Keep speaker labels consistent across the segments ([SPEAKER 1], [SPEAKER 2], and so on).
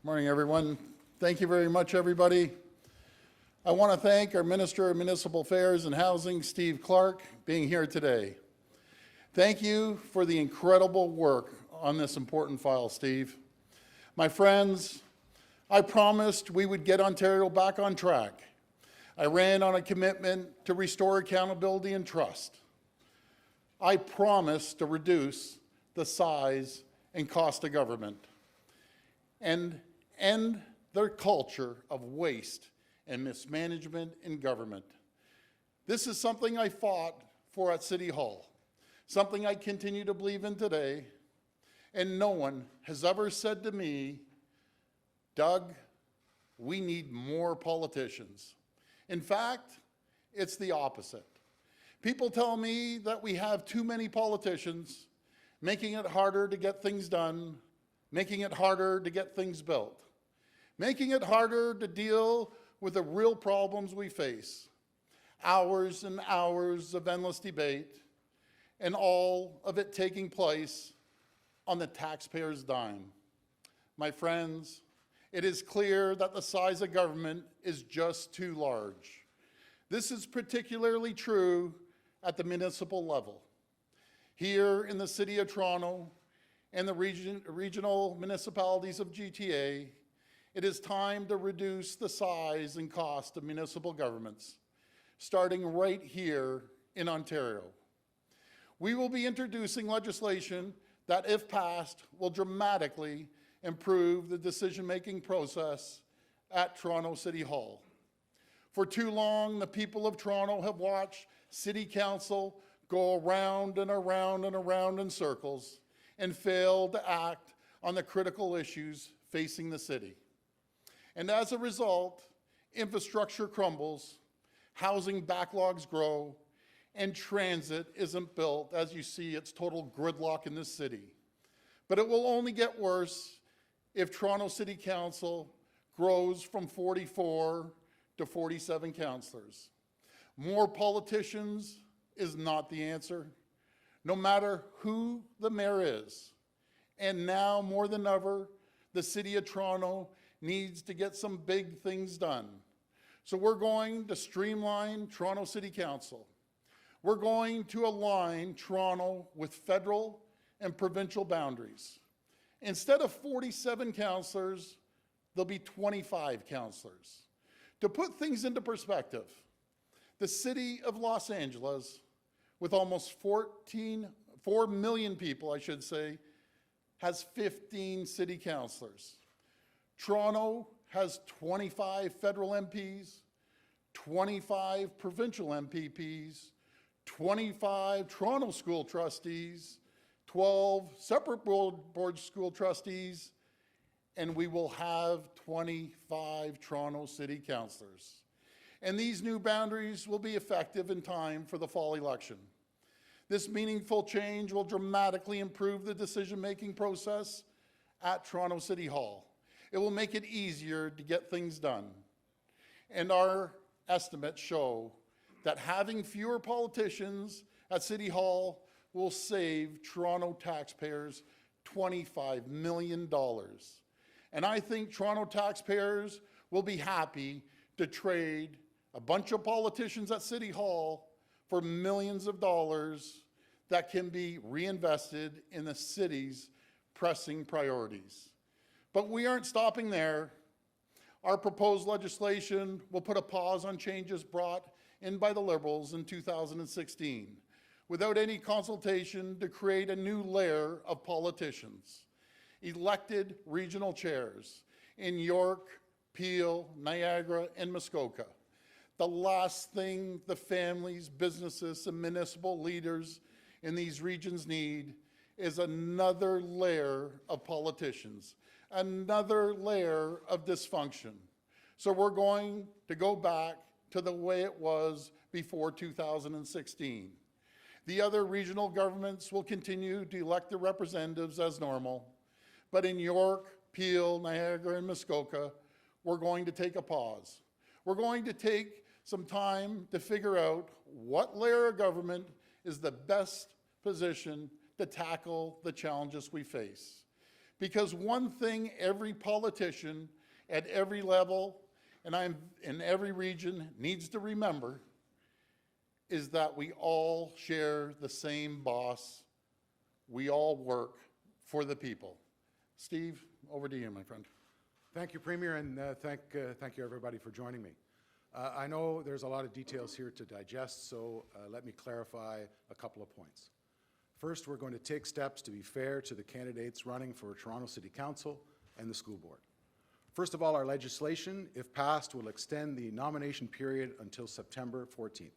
[SPEAKER 1] Morning, everyone. Thank you very much, everybody. I want to thank our Minister of Municipal Affairs and Housing, Steve Clark, being here today. Thank you for the incredible work on this important file, Steve. My friends, I promised we would get Ontario back on track. I ran on a commitment to restore accountability and trust. I promised to reduce the size and cost of government and end their culture of waste and mismanagement in government. This is something I fought for at City Hall, something I continue to believe in today, and no one has ever said to me, Doug, we need more politicians. In fact, it's the opposite. People tell me that we have too many politicians, making it harder to get things done, making it harder to get things built, making it harder to deal with the real problems we face. Hours and hours of endless debate, and all of it taking place on the taxpayer's dime. My friends, it is clear that the size of government is just too large. This is particularly true at the municipal level. Here in the City of Toronto and the regional municipalities of GTA, it is time to reduce the size and cost of municipal governments, starting right here in Ontario. We will be introducing legislation that, if passed, will dramatically improve the decision-making process at Toronto City Hall. For too long, the people of Toronto have watched City Council go around and around and around in circles and fail to act on the critical issues facing the city. And as a result, infrastructure crumbles, housing backlogs grow, and transit isn't built. As you see, it's total gridlock in this city. But it will only get worse if Toronto City Council grows from 44 to 47 councillors. More politicians is not the answer, no matter who the mayor is. And now more than ever, the City of Toronto needs to get some big things done. So we're going to streamline Toronto City Council. We're going to align Toronto with federal and provincial boundaries. Instead of 47 councillors, there'll be 25 councillors. To put things into perspective, the City of Los Angeles, with almost 4 million people, I should say, has 15 city councillors. Toronto has 25 federal MPs, 25 provincial MPPs, 25 Toronto school trustees, 12 separate board school trustees, and we will have 25 Toronto city councillors. And these new boundaries will be effective in time for the fall election. This meaningful change will dramatically improve the decision-making process at Toronto City Hall. It will make it easier to get things done. And our estimates show that having fewer politicians at City Hall will save Toronto taxpayers $25 million. And I think Toronto taxpayers will be happy to trade a bunch of politicians at City Hall for millions of dollars that can be reinvested in the city's pressing priorities. But we aren't stopping there. Our proposed legislation will put a pause on changes brought in by the Liberals in 2016 without any consultation to create a new layer of politicians, elected regional chairs in York, Peel, Niagara, and Muskoka. The last thing the families, businesses, and municipal leaders in these regions need is another layer of politicians, another layer of dysfunction. So we're going to go back to the way it was before 2016. The other regional governments will continue to elect their representatives as normal, but in York, Peel, Niagara, and Muskoka, we're going to take a pause. We're going to take some time to figure out what layer of government is the best position to tackle the challenges we face. Because one thing every politician at every level and I'm in every region needs to remember is that we all share the same boss. We all work for the people. Steve, over to you, my friend.
[SPEAKER 2] Thank you, Premier, and thank you everybody for joining me. I know there's a lot of details here to digest, so let me clarify a couple of points. First, we're going to take steps to be fair to the candidates running for Toronto City Council and the school board. First of all, our legislation, if passed, will extend the nomination period until September 14th.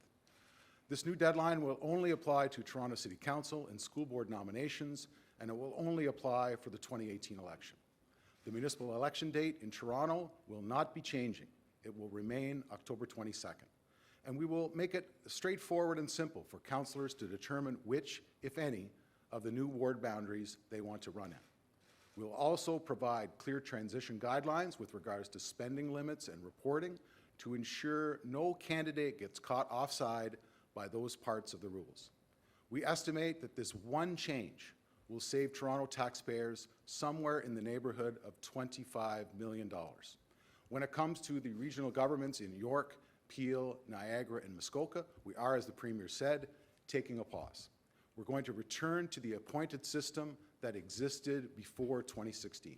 [SPEAKER 2] This new deadline will only apply to Toronto City Council and school board nominations, and it will only apply for the 2018 election. The municipal election date in Toronto will not be changing. It will remain October 22nd. And we will make it straightforward and simple for councillors to determine which, if any, of the new ward boundaries they want to run in. We'll also provide clear transition guidelines with regards to spending limits and reporting to ensure no candidate gets caught offside by those parts of the rules. We estimate that this one change will save Toronto taxpayers somewhere in the neighborhood of $25 million. When it comes to the regional governments in York, Peel, Niagara, and Muskoka, we are, as the Premier said, taking a pause. We're going to return to the appointed system that existed before 2016.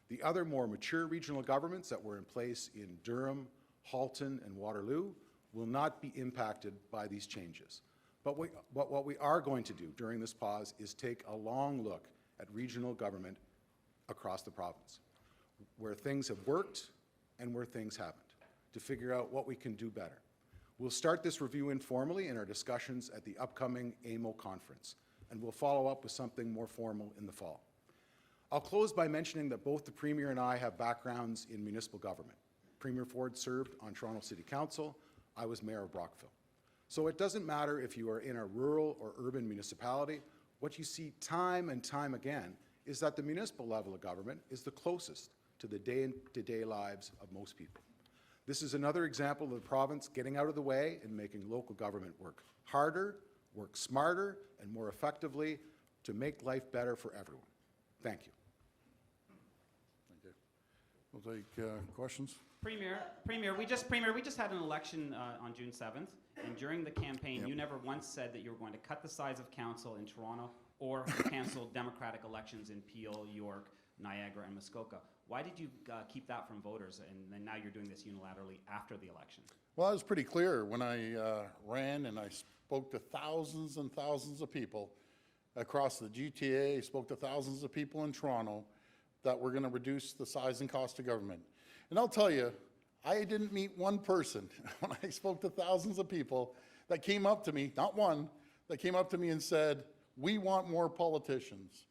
[SPEAKER 2] The other more mature regional governments that were in place in Durham, Halton, and Waterloo will not be impacted by these changes. But what we are going to do during this pause is take a long look at regional government across the province, where things have worked and where things haven't, to figure out what we can do better. We'll start this review informally in our discussions at the upcoming AMO conference, and we'll follow up with something more formal in the fall. I'll close by mentioning that both the Premier and I have backgrounds in municipal government. Premier Ford served on Toronto City Council. I was Mayor of Brockville. So it doesn't matter if you are in a rural or urban municipality. What you see time and time again is that the municipal level of government is the closest to the day-to-day lives of most people. This is another example of the province getting out of the way and making local government work harder, work smarter, and more effectively to make life better for everyone. Thank you.
[SPEAKER 1] Thank you. We'll take questions.
[SPEAKER 3] Premier, we just had an election on June 7th, and during the campaign, you never once said that you were going to cut the size of council in Toronto or cancel democratic elections in Peel, York, Niagara, and Muskoka. Why did you keep that from voters, and then now you're doing this unilaterally after the election?
[SPEAKER 1] Well, I was pretty clear when I ran and I spoke to thousands and thousands of people across the GTA, spoke to thousands of people in Toronto, that we're going to reduce the size and cost of government. And I'll tell you, I didn't meet one person when I spoke to thousands of people that came up to me, not one, that came up to me and said, we want more politicians.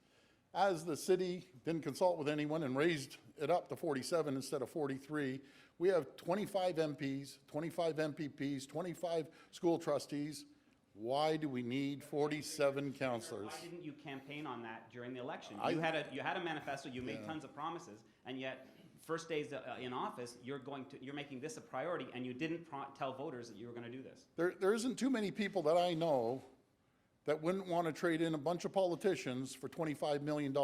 [SPEAKER 1] As the city didn't consult with anyone and raised it up to 47 instead of 43, we have 25 MPs, 25 MPPs, 25 school trustees. Why do we need 47 councillors?
[SPEAKER 3] Why didn't you campaign on that during the election? You had a manifesto, you made tons of promises, and yet first days in office, you're making this a priority, and you didn't tell voters that you were going to do this.
[SPEAKER 1] There isn't too many people that I know that wouldn't want to trade in a bunch of politicians for $25 million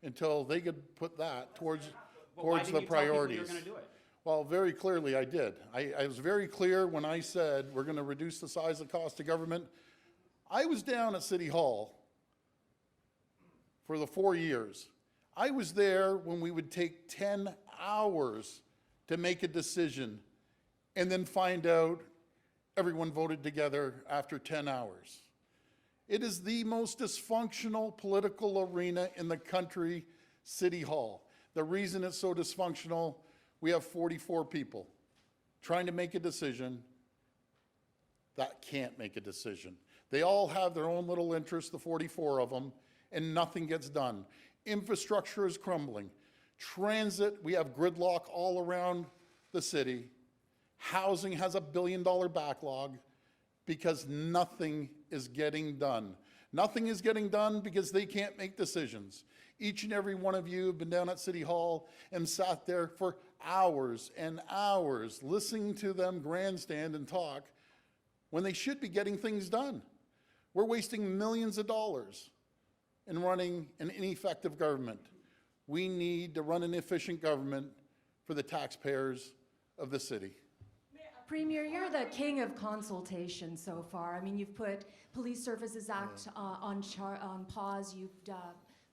[SPEAKER 1] until they could put that towards the priorities.
[SPEAKER 3] Why didn't you tell people you were going to do it?
[SPEAKER 1] Well, very clearly I did. I was very clear when I said we're going to reduce the size and cost of government. I was down at City Hall for the 4 years. I was there when we would take 10 hours to make a decision and then find out everyone voted together after 10 hours. It is the most dysfunctional political arena in the country, City Hall. The reason it's so dysfunctional, we have 44 people trying to make a decision that can't make a decision. They all have their own little interests, the 44 of them, and nothing gets done. Infrastructure is crumbling. Transit, we have gridlock all around the city. Housing has a $1 billion backlog because nothing is getting done. Nothing is getting done because they can't make decisions. Each and every one of you have been down at City Hall and sat there for hours and hours listening to them grandstand and talk when they should be getting things done. We're wasting millions of dollars in running an ineffective government. We need to run an efficient government for the taxpayers of the city.
[SPEAKER 4] Premier, you're the king of consultation so far. I mean, you've put Police Services Act on pause. You've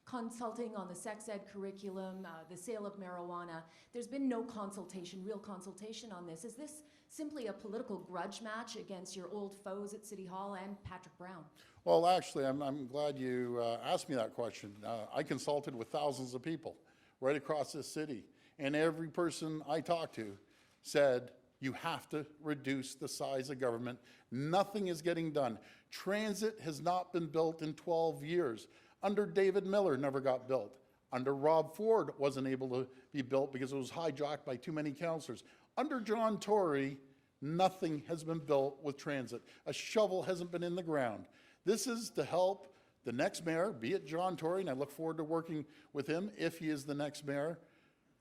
[SPEAKER 4] consulting on the sex ed curriculum, the sale of marijuana. There's been no consultation, real consultation on this. Is this simply a political grudge match against your old foes at City Hall and Patrick Brown?
[SPEAKER 1] Well, actually, I'm glad you asked me that question. I consulted with thousands of people right across this city, and every person I talked to said, you have to reduce the size of government. Nothing is getting done. Transit has not been built in 12 years. Under David Miller, never got built. Under Rob Ford, wasn't able to be built because it was hijacked by too many councillors. Under John Tory, nothing has been built with transit. A shovel hasn't been in the ground. This is to help the next mayor, be it John Tory, and I look forward to working with him if he is the next mayor.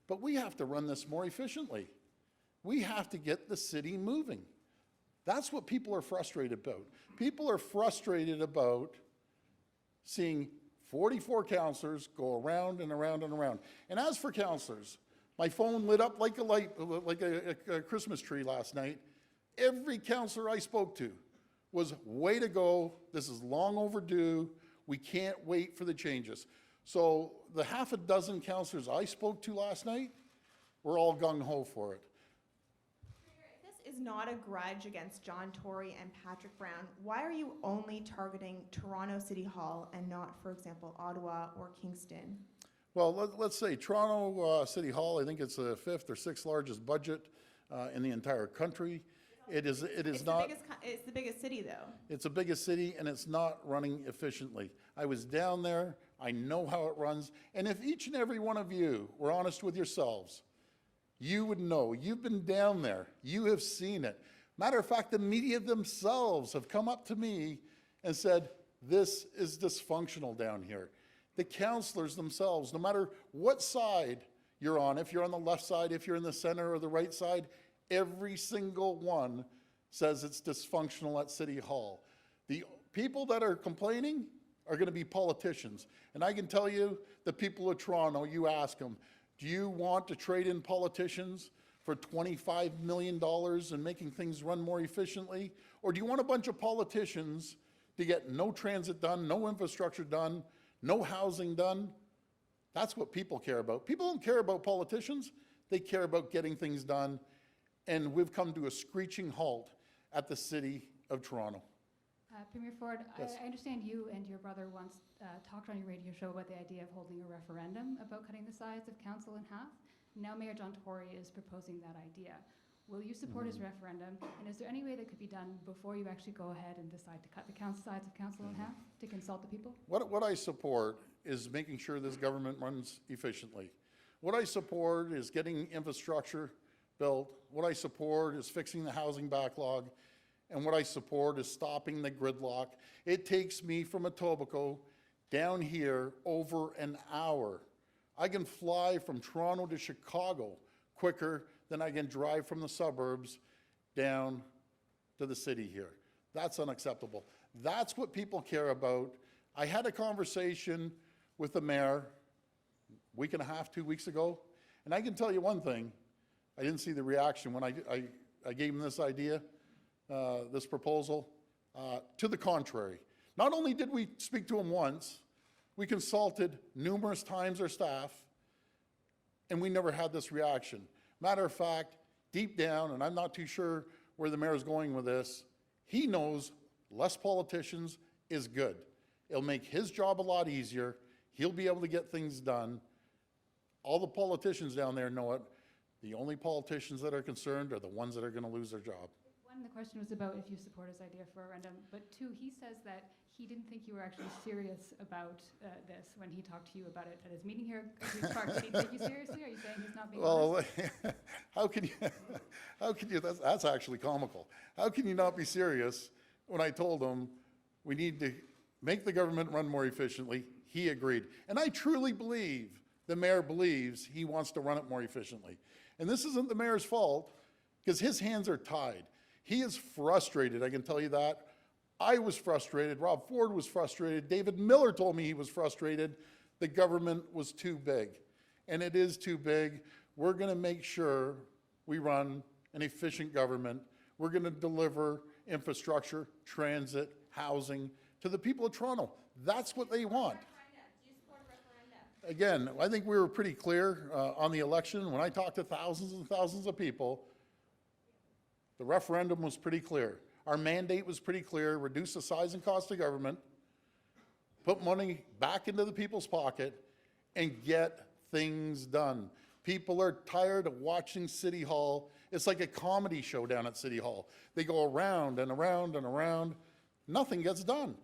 [SPEAKER 1] But we have to run this more efficiently. We have to get the city moving. That's what people are frustrated about. People are frustrated about seeing 44 councillors go around and around and around. And as for councillors, my phone lit up like a light, like a Christmas tree last night. Every councillor I spoke to was, way to go, this is long overdue, we can't wait for the changes. So the half a dozen councillors I spoke to last night were all gung-ho for it.
[SPEAKER 5] This is not a grudge against John Tory and Patrick Brown. Why are you only targeting Toronto City Hall and not, for example, Ottawa or Kingston?
[SPEAKER 1] Well, let's say Toronto City Hall, I think it's the 5th or 6th largest budget in the entire country. It's
[SPEAKER 5] the biggest city, though.
[SPEAKER 1] It's the biggest city, and it's not running efficiently. I was down there. I know how it runs. And if each and every one of you were honest with yourselves, you would know. You've been down there. You have seen it. Matter of fact, the media themselves have come up to me and said, this is dysfunctional down here. The councillors themselves, no matter what side you're on, if you're on the left side, if you're in the center or the right side, every single one says it's dysfunctional at City Hall. The people that are complaining are going to be politicians. And I can tell you, the people of Toronto, you ask them, do you want to trade in politicians for $25 million and making things run more efficiently? Or do you want a bunch of politicians to get no transit done, no infrastructure done, no housing done? That's what people care about. People don't care about politicians. They care about getting things done. And we've come to a screeching halt at the City of Toronto.
[SPEAKER 6] Premier Ford,
[SPEAKER 1] Yes.
[SPEAKER 6] I understand you and your brother once talked on your radio show about the idea of holding a referendum about cutting the size of council in half. Now Mayor John Tory is proposing that idea. Will you support his referendum? And is there any way that could be done before you actually go ahead and decide to cut the size of council in half to consult the people?
[SPEAKER 1] What I support is making sure this government runs efficiently. What I support is getting infrastructure built. What I support is fixing the housing backlog. And what I support is stopping the gridlock. It takes me from Etobicoke down here over an hour. I can fly from Toronto to Chicago quicker than I can drive from the suburbs down to the city here. That's unacceptable. That's what people care about. I had a conversation with the mayor a week and a half, 2 weeks ago, and I can tell you one thing. I didn't see the reaction when I gave him this idea, this proposal. To the contrary. Not only did we speak to him once, we consulted numerous times our staff, and we never had this reaction. Matter of fact, deep down, and I'm not too sure where the mayor is going with this, he knows less politicians is good. It'll make his job a lot easier. He'll be able to get things done. All the politicians down there know it. The only politicians that are concerned are the ones that are going to lose their job.
[SPEAKER 6] One, the question was about if you support his idea for a referendum, but two, he says that he didn't think you were actually serious about this when he talked to you about it at his meeting here at Queen's Park. Did he take you seriously? Are you saying he's not being honest?
[SPEAKER 1] Well, how can you, that's actually comical. How can you not be serious when I told him we need to make the government run more efficiently? He agreed. And I truly believe the mayor believes he wants to run it more efficiently. And this isn't the mayor's fault because his hands are tied. He is frustrated, I can tell you that. I was frustrated. Rob Ford was frustrated. David Miller told me he was frustrated. The government was too big. and it is too big. We're going to make sure we run an efficient government. We're going to deliver infrastructure, transit, housing to the people of Toronto. That's what they want. Again, I think we were pretty clear on the election. When I talked to thousands and thousands of people, the referendum was pretty clear. Our mandate was pretty clear: reduce the size and cost of government, put money back into the people's pocket, and get things done. People are tired of watching City Hall. It's like a comedy show down at City Hall. They go around and around and around. Nothing gets done.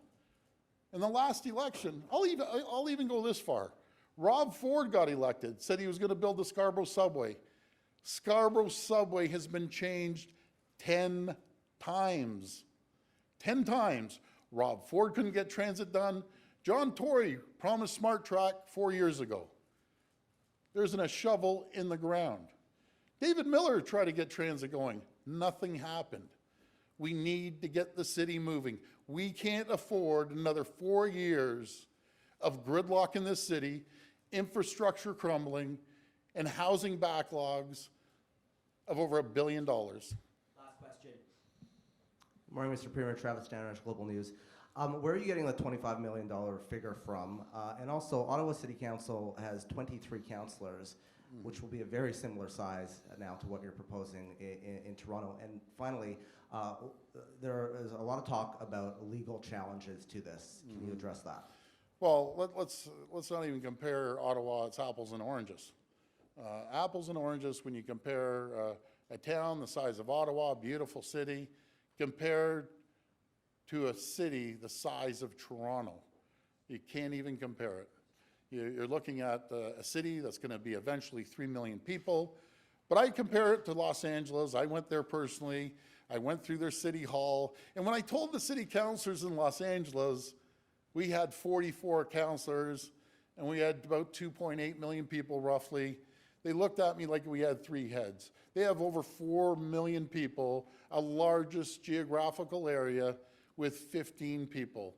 [SPEAKER 1] In the last election, I'll even go this far. Rob Ford got elected, said he was going to build the Scarborough subway. Scarborough subway has been changed 10 times. 10 times. Rob Ford couldn't get transit done. John Tory promised Smart Track 4 years ago. There isn't a shovel in the ground. David Miller tried to get transit going. Nothing happened. We need to get the city moving. We can't afford another 4 years of gridlock in this city, infrastructure crumbling, and housing backlogs of over $1 billion.
[SPEAKER 7] Last question. Good morning, Mr. Premier. Travis Standish, Global News. Where are you getting the $25 million figure from? And also, Ottawa City Council has 23 councillors, which will be a very similar size now to what you're proposing in Toronto. And finally, there is a lot of talk about legal challenges to this. Can you address that?
[SPEAKER 1] Well, let's not even compare Ottawa. It's apples and oranges. Apples and oranges when you compare a town the size of Ottawa, a beautiful city, compared to a city the size of Toronto. You can't even compare it. You're looking at a city that's going to be eventually 3 million people. But I compare it to Los Angeles. I went there personally. I went through their city hall. And when I told the city councilors in Los Angeles, we had 44 councilors and we had about 2.8 million people roughly, they looked at me like we had 3 heads. They have over 4 million people, a largest geographical area with 15 people.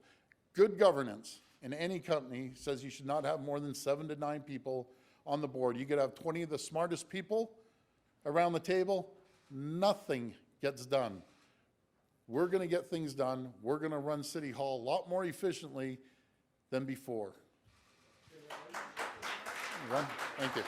[SPEAKER 1] Good governance in any company says you should not have more than 7 to 9 people on the board. You could have 20 of the smartest people around the table, nothing gets done. We're going to get things done. We're going to run City Hall a lot more efficiently than before. Thank you.